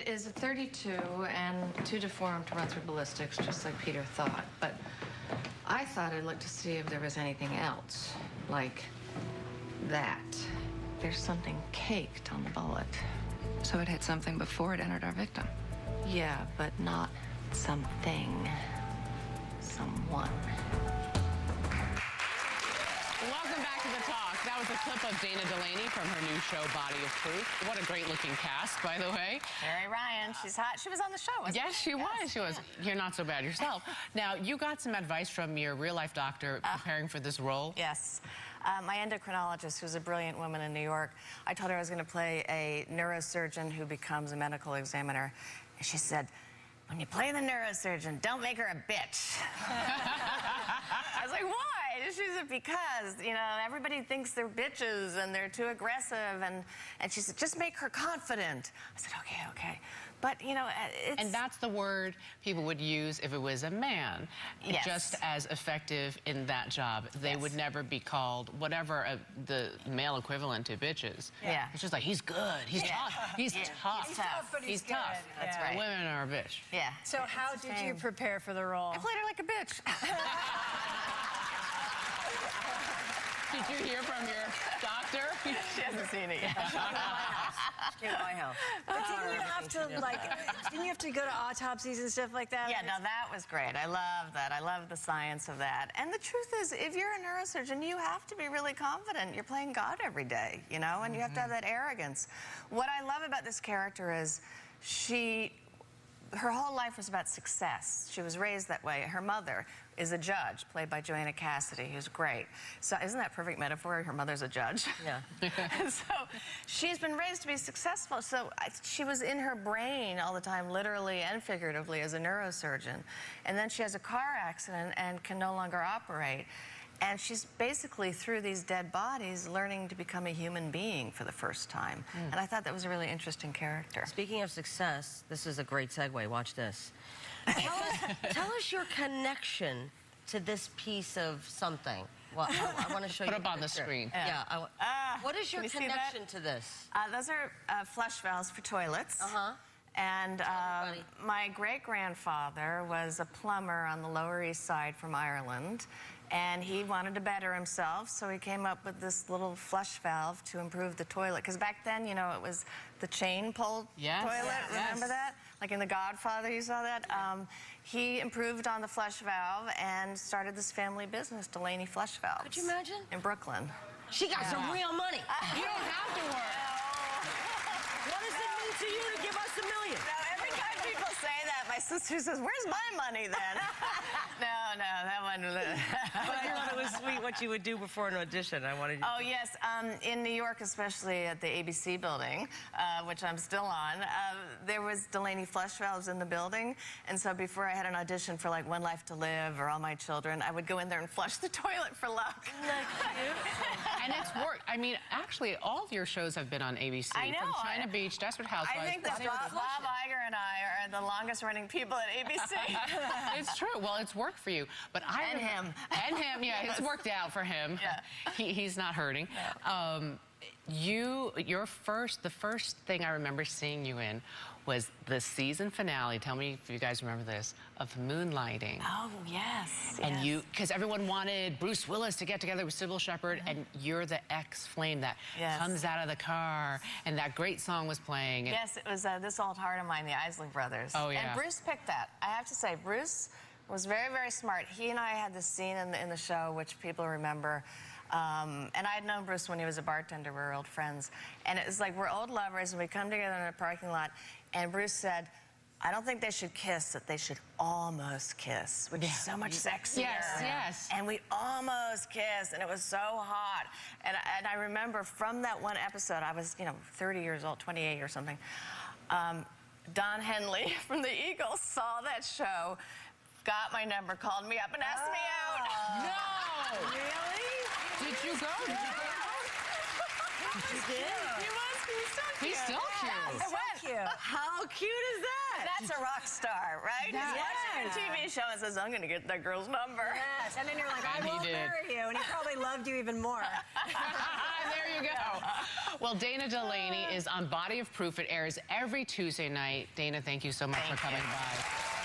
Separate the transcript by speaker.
Speaker 1: is a 32 and too deformed to run through ballistics, just like Peter thought. But I thought I'd look to see if there was anything else, like that. There's something caked on the bullet.
Speaker 2: So it hit something before it entered our victim?
Speaker 1: Yeah, but not something. Someone.
Speaker 3: Welcome back to The Talk. That was a clip of Dana Delany from her new show, Body of Truth. What a great-looking cast, by the way.
Speaker 4: Mary Ryan, she's hot. She was on the show, wasn't
Speaker 3: Yes, she was. She was. You're not so bad yourself. Now, you got some advice from your real-life doctor preparing for this role?
Speaker 4: Yes. My endocrinologist, who's a brilliant woman in New York, I told her I was going to play a neurosurgeon who becomes a medical examiner. And she said, when you play the neurosurgeon, don't make her a bitch. I was like, why? She said, because, you know, everybody thinks they're bitches and they're too aggressive. And she said, just make her confident. I said, okay, okay. But, you know, it's...
Speaker 3: And that's the word people would use if it was a man.
Speaker 4: Yes.
Speaker 3: Just as effective in that job. They would never be called whatever the male equivalent to bitches.
Speaker 4: Yeah.
Speaker 3: It's just like, he's good. He's tough. He's tough.
Speaker 4: He's tough,
Speaker 2: but
Speaker 3: He's
Speaker 2: good.
Speaker 3: tough.
Speaker 4: That's right.
Speaker 3: Women are a bitch.
Speaker 4: Yeah.
Speaker 2: So how did you prepare for the role?
Speaker 4: I played her like a bitch.
Speaker 3: Did you hear from your doctor?
Speaker 4: She hasn't seen it yet.
Speaker 2: In my house. But didn't you have to, like, didn't you have to go to autopsies and stuff like that?
Speaker 4: Yeah, no, that was great. I love that. I love the science of that. And the truth is, if you're a neurosurgeon, you have to be really confident. You're playing God every day, you know, and you have to have that arrogance. What I love about this character is her whole life was about success. She was raised that way. Her mother is a judge, played by Joanna Cassidy, who's great. So isn't that a perfect metaphor? Her mother's a judge. Yeah. And so she's been raised to be successful. So she was in her brain all the time, literally and figuratively, as a neurosurgeon. And then she has a car accident and can no longer operate. And she's basically, through these dead bodies, learning to become a human being for the first time. And I thought that was a really interesting character.
Speaker 5: Speaking of success, this is a great segue. Watch this. Tell us your connection to this piece of something. Well, I want to show you.
Speaker 3: Put up on the screen.
Speaker 5: Yeah. What is your connection to this?
Speaker 4: Those are flush valves for toilets.
Speaker 5: Uh-huh.
Speaker 4: And my great-grandfather was a plumber on the Lower East Side from Ireland. And he wanted to better himself, so he came up with this little flush valve to improve the toilet. Because back then, you know, it was the chain-pulled toilet. Remember that? Like in The Godfather, you saw that? He improved on the flush valve and started this family business, Delany Flush Valves.
Speaker 5: Could you imagine?
Speaker 4: In Brooklyn.
Speaker 5: She got some real money.
Speaker 3: You don't have to work.
Speaker 5: What does it mean to you to give us $1 million?
Speaker 4: No, every time people say that, my sister says, where's my money then? No, that one.
Speaker 5: But I thought it was sweet what you would do before an audition. I wanted you to...
Speaker 4: Oh, yes. In New York, especially at the ABC building, which I'm still on, there was Delany Flush Valves in the building. And so before I had an audition for, like, One Life to Live or All My Children, I would go in there and flush the toilet for luck.
Speaker 3: And it's worked. I mean, actually, all of your shows have been on ABC.
Speaker 4: I know.
Speaker 3: From China Beach, Desperate Housewives.
Speaker 4: I think that Bob Iger and I are the longest-running people at ABC.
Speaker 3: It's true. Well, it's worked for you. But
Speaker 4: And him.
Speaker 3: And him, yeah. It's worked out for him.
Speaker 4: Yeah.
Speaker 3: He's not hurting. The first thing I remember seeing you in was the season finale, tell me if you guys remember this, of Moonlighting.
Speaker 4: Oh, yes.
Speaker 3: And you, because everyone wanted Bruce Willis to get together with Sybil Shepherd, and you're the ex-flame that comes out of the car, and that great song was playing.
Speaker 4: Yes, it was This Old Heart of Mine, the Isley Brothers.
Speaker 3: Oh, yeah.
Speaker 4: And Bruce picked that. I have to say, Bruce was very, very smart. He and I had this scene in the show, which people remember. And I had known Bruce when he was a bartender. We were old friends. And it was like we're old lovers, and we come together in a parking lot, and Bruce said, I don't think they should kiss, that they should almost kiss, which is so much sexier.
Speaker 3: Yes, yes.
Speaker 4: And we almost kissed, and it was so hot. And I remember from that one episode, I was, 30 years old, 28 or something. Don Henley from the Eagles saw that show, got my number, called me up, and asked me out.
Speaker 3: No! Really? Did you go?
Speaker 5: You did?
Speaker 4: He was so cute.
Speaker 3: He's still cute.
Speaker 2: So cute.
Speaker 5: How cute is that?
Speaker 4: That's a rock star, right?
Speaker 3: Yeah.
Speaker 4: He's watching a TV show and says, I'm going to get that girl's number.
Speaker 2: Yes, and then you're like, I
Speaker 3: And he
Speaker 2: won't
Speaker 3: did.
Speaker 2: marry you. And he probably loved you even more.
Speaker 3: There you go. Well, Dana Delany is on Body of Proof. It airs every Tuesday night. Dana, thank you so much for coming by.